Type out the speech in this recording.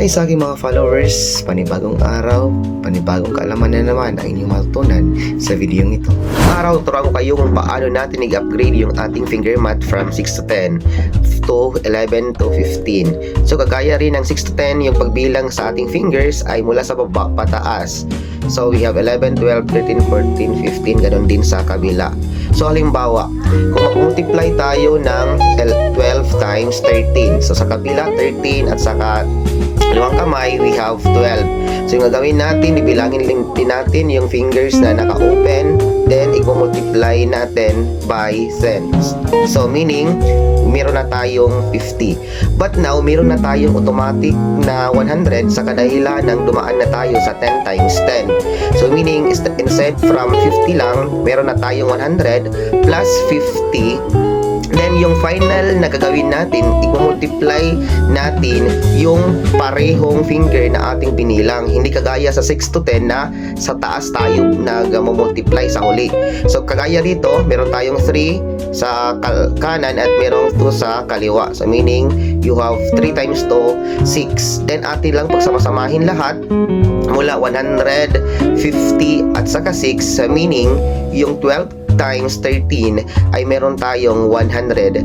Hi sa aking mga followers, panibagong araw, panibagong kaalaman na naman ang inyong matutunan sa video ito. Araw, turuan ko kayo kung paano natin i-upgrade yung ating finger mat from 6 to 10 to 11 to 15. So kagaya rin ng 6 to 10, yung pagbilang sa ating fingers ay mula sa baba pataas. So we have 11, 12, 13, 14, 15, ganun din sa kabila. So halimbawa, kung mag-multiply tayo ng 12 times 13, so sa kabila 13 at saka dalawang kamay, we have 12. So yung gagawin natin, ibilangin din natin yung fingers na naka-open, then i-multiply natin by 10. So meaning, meron na tayong 50. But now, meron na tayong automatic na 100 sa kadahilan ng dumaan na tayo sa 10 times 10. So meaning, instead from 50 lang, meron na tayong 100 plus 50. Then yung final na gagawin natin, i-multiply natin yung parehong finger na ating binilang. Hindi kagaya sa 6 to 10 na sa taas tayo nag-multiply sa huli. So kagaya dito, meron tayong 3 sa kanan at merong 2 sa kaliwa. So meaning, you have 3 times 2, 6. Then atin lang pagsama-samahin lahat mula 150 at saka 6, meaning yung 12 times 13 ay meron tayong 156.